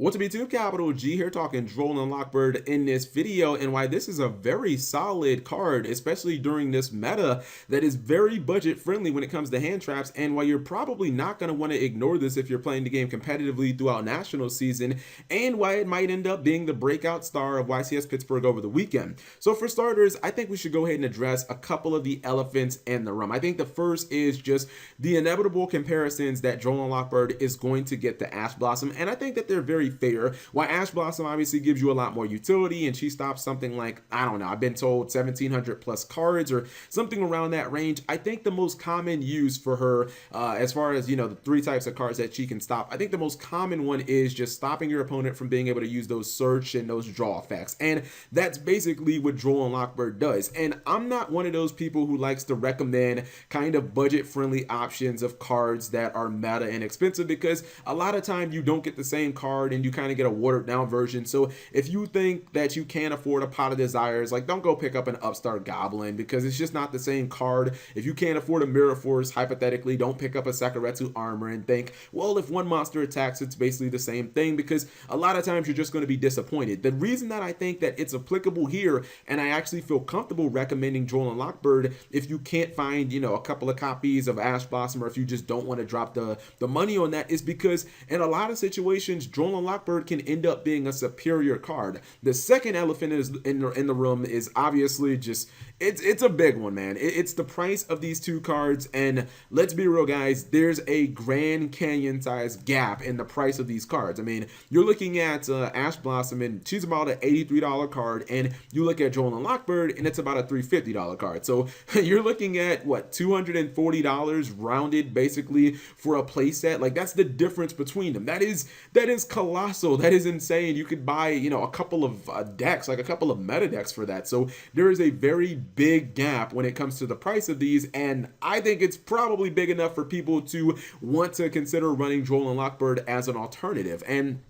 What's up YouTube, Capital G here talking Droll and Lockbird in this video, and why this is a very solid card, especially during this meta that is very budget friendly when it comes to hand traps, and why you're probably not going to want to ignore this if you're playing the game competitively throughout national season, and why it might end up being the breakout star of YCS Pittsburgh over the weekend. So for starters, I think we should go ahead and address a couple of the elephants in the room. I think the first is just the inevitable comparisons that Droll and Lockbird is going to get to Ash Blossom, and I think that they're very fair. While Ash Blossom obviously gives you a lot more utility, and she stops something like, I don't know, I've been told 1700 plus cards or something around that range. I think the most common use for her, as far as, you know, the three types of cards that she can stop, I think the most common one is just stopping your opponent from being able to use those search and those draw effects. And that's basically what Droll and Lockbird does. And I'm not one of those people who likes to recommend kind of budget friendly options of cards that are meta and expensive, because a lot of time you don't get the same card and you kind of get a watered down version. So if you think that you can't afford a Pot of Desires, like, don't go pick up an Upstart Goblin, because it's just not the same card. If you can't afford a Mirror Force, hypothetically, don't pick up a Sakuretsu Armor and think, well, if one monster attacks, it's basically the same thing, because a lot of times you're just going to be disappointed. The reason that I think that it's applicable here, and I actually feel comfortable recommending Droll and Lockbird if you can't find, you know, a couple of copies of Ash Blossom, or if you just don't want to drop the money on that, is because in a lot of situations, Droll and Lockbird can end up being a superior card. The second elephant is in the room is obviously just, it's a big one, man. It's the price of these two cards, and let's be real, guys, there's a Grand Canyon size gap in the price of these cards. I mean, you're looking at Ash Blossom, and she's about an $83 card, and you look at Droll and Lockbird, and it's about a $350 card. So you're looking at, what, $240 rounded basically for a playset? Like, that's the difference between them. That is colossal. That is insane. You could buy, you know, a couple of decks, like a couple of meta decks for that. So there is a very big gap when it comes to the price of these, and I think it's probably big enough for people to want to consider running Droll and Lockbird as an alternative. And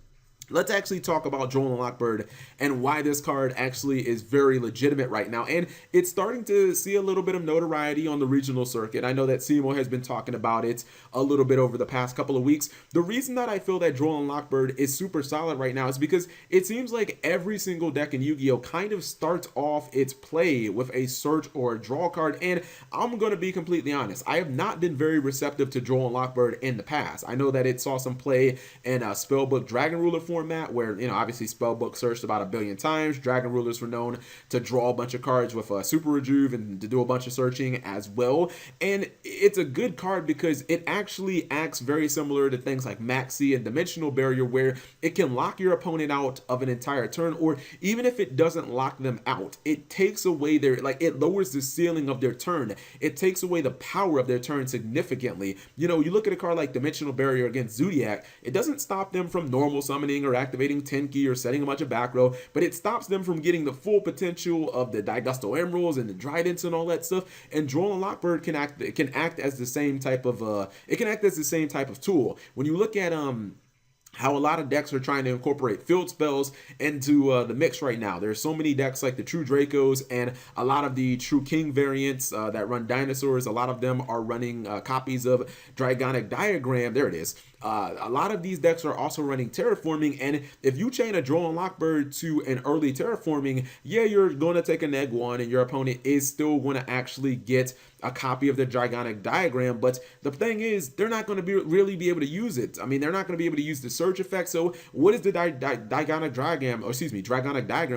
let's actually talk about Droll and Lockbird and why this card actually is very legitimate right now. And it's starting to see a little bit of notoriety on the regional circuit. I know that Simo has been talking about it a little bit over the past couple of weeks. The reason that I feel that Droll and Lockbird is super solid right now is because it seems like every single deck in Yu-Gi-Oh! Kind of starts off its play with a search or a draw card. And I'm going to be completely honest, I have not been very receptive to Droll and Lockbird in the past. I know that it saw some play in Spellbook Dragon Ruler format, where, you know, obviously Spellbook searched about a billion times. Dragon Rulers were known to draw a bunch of cards with Super Rejuve and to do a bunch of searching as well. And it's a good card because it actually acts very similar to things like Maxi and Dimensional Barrier, where it can lock your opponent out of an entire turn, or even if it doesn't lock them out, it takes away their, like, it lowers the ceiling of their turn. It takes away the power of their turn significantly. You know, you look at a card like Dimensional Barrier against Zodiac, it doesn't stop them from normal summoning or activating Tenki or setting a bunch of back row, but it stops them from getting the full potential of the Daigusto Emeralds and the Tridents and all that stuff. And Droll and Lockbird can act as the same type of tool. When you look at how a lot of decks are trying to incorporate field spells into the mix right now. There's so many decks like the True Dracos and a lot of the True King variants that run dinosaurs. A lot of them are running copies of Dragonic Diagram. There it is. A lot of these decks are also running terraforming, and if you chain a Droll and Lockbird to an early terraforming, yeah, you're going to take a neg one, and your opponent is still going to actually get a copy of the Dragonic Diagram. But the thing is, they're not going to really be able to use it. I mean, they're not going to be able to use the search effect. So what is the Dragonic Diagram?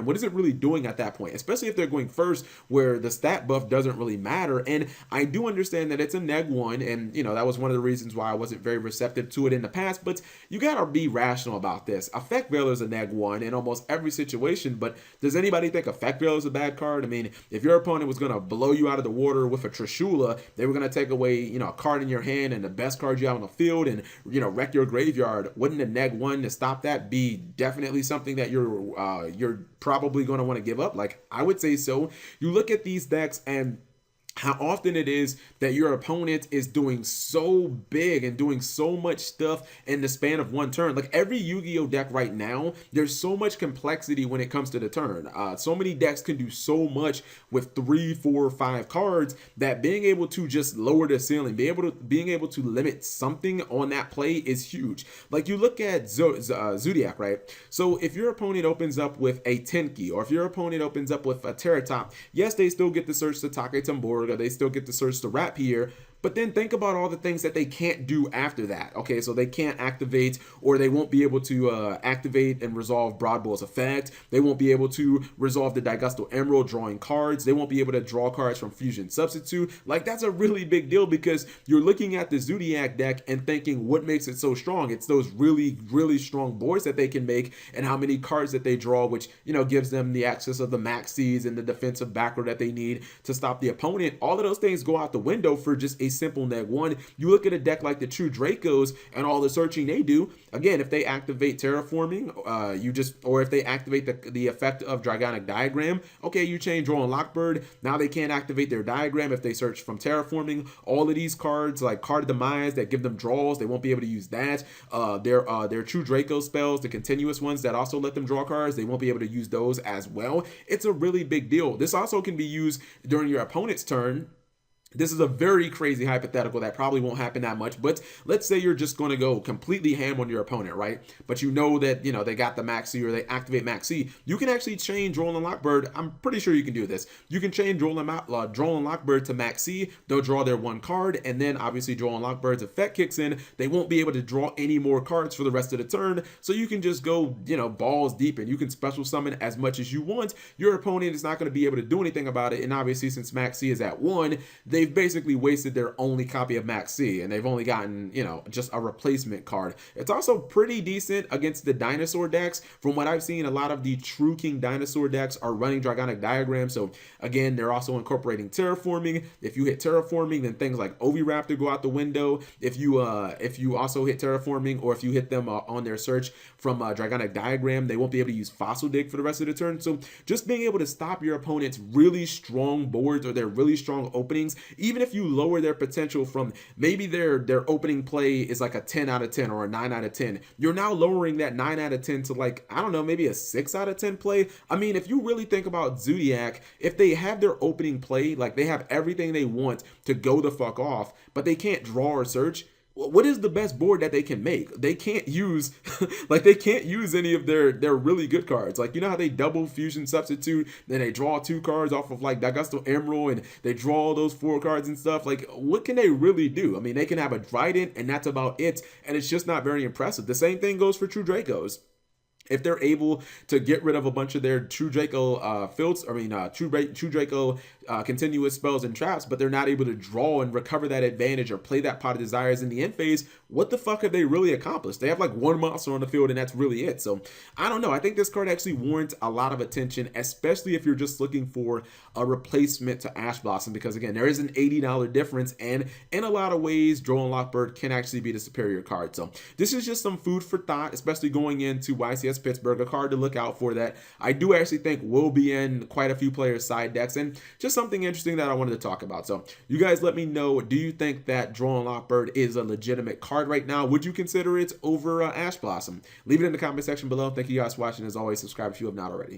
What is it really doing at that point? Especially if they're going first, where the stat buff doesn't really matter. And I do understand that it's a neg one, and, you know, that was one of the reasons why I wasn't very receptive to it in the past, but you gotta be rational about this. Effect Veiler is a neg one in almost every situation, but does anybody think Effect Veiler is a bad card? I mean, if your opponent was gonna blow you out of the water with a Trishula, they were gonna take away, you know, a card in your hand and the best card you have on the field and, you know, wreck your graveyard. Wouldn't a neg one to stop that be definitely something that you're probably gonna want to give up? Like, I would say so. You look at these decks, and how often it is that your opponent is doing so big and doing so much stuff in the span of one turn. Like every Yu-Gi-Oh deck right now, there's so much complexity when it comes to the turn. So many decks can do so much with 3, 4, 5 cards that being able to just lower the ceiling, being able to limit something on that play is huge. Like you look at Zodiac, right? So if your opponent opens up with a Tenki, or if your opponent opens up with a Terratop, yes, they still get to search the Take Tambor, they still get to search the Rapier, but then think about all the things that they can't do after that. Okay, so they can't activate, or they won't be able to activate and resolve Broadbull's effect. They won't be able to resolve the Daigusto Emerald drawing cards. They won't be able to draw cards from Fusion Substitute. Like, that's a really big deal, because you're looking at the Zodiac deck and thinking, what makes it so strong? It's those really, really strong boards that they can make, and how many cards that they draw, which, you know, gives them the access of the Maxis and the defensive backer that they need to stop the opponent. All of those things go out the window for just a simple neg one. You look at a deck like the True Dracos and all the searching they do. Again, if they activate terraforming, or if they activate the effect of Dragonic Diagram, okay, you change Roland Lockbird. Now they can't activate their diagram if they search from terraforming. All of these cards, like Card of Demise, that give them draws, they won't be able to use that. Their True Draco spells, the continuous ones that also let them draw cards, they won't be able to use those as well. It's a really big deal. This also can be used during your opponent's turn. This is a very crazy hypothetical that probably won't happen that much, but let's say you're just going to go completely ham on your opponent, right? But you know that, you know, they got the Maxi, or they activate Maxi. You can actually change Roland Lockbird. I'm pretty sure you can do this. You can change Roland Lockbird to Maxi. They'll draw their one card, and then obviously Roland Lockbird's effect kicks in. They won't be able to draw any more cards for the rest of the turn, so you can just go, you know, balls deep, and you can special summon as much as you want. Your opponent is not going to be able to do anything about it, and obviously since Maxi is at 1, they've basically wasted their only copy of Maxi, and they've only gotten, you know, just a replacement card. It's also pretty decent against the dinosaur decks. From what I've seen, a lot of the True King dinosaur decks are running Dragonic Diagram, so again, they're also incorporating terraforming. If you hit terraforming, then things like Oviraptor go out the window. If you also hit terraforming, or if you hit them on their search from Dragonic Diagram, they won't be able to use Fossil Dig for the rest of the turn. So just being able to stop your opponent's really strong boards, or their really strong openings, even if you lower their potential from maybe their opening play is like a 10 out of 10 or a 9 out of 10, you're now lowering that 9 out of 10 to, like, I don't know, maybe a 6 out of 10 play. I mean, if you really think about Zodiac, if they have their opening play, like they have everything they want to go the fuck off, but they can't draw or search, what is the best board that they can make? They can't use they can't use any of their really good cards. Like, you know how they double Fusion Substitute, then they draw 2 cards off of like Daigusto Emerald, and they draw all those 4 cards and stuff. Like, what can they really do? I mean, they can have a Trident, and that's about it, and it's just not very impressive. The same thing goes for True Dracos. If they're able to get rid of a bunch of their True Draco True Draco continuous spells and traps, but they're not able to draw and recover that advantage or play that Pot of Desires in the end phase, what the fuck have they really accomplished? They have like 1 monster on the field, and that's really it. So I don't know. I think this card actually warrants a lot of attention, especially if you're just looking for a replacement to Ash Blossom, because again, there is an $80 difference, and in a lot of ways, Roland Lockbird can actually be the superior card. So this is just some food for thought, especially going into YCS Pittsburgh, a card to look out for that I do actually think will be in quite a few players' side decks, and just something interesting that I wanted to talk about. So you guys let me know, do you think that Roland Lockbird is a legitimate card right now? Would you consider it over Ash Blossom? Leave it in the comment section below. Thank you guys for watching. As always, subscribe if you have not already.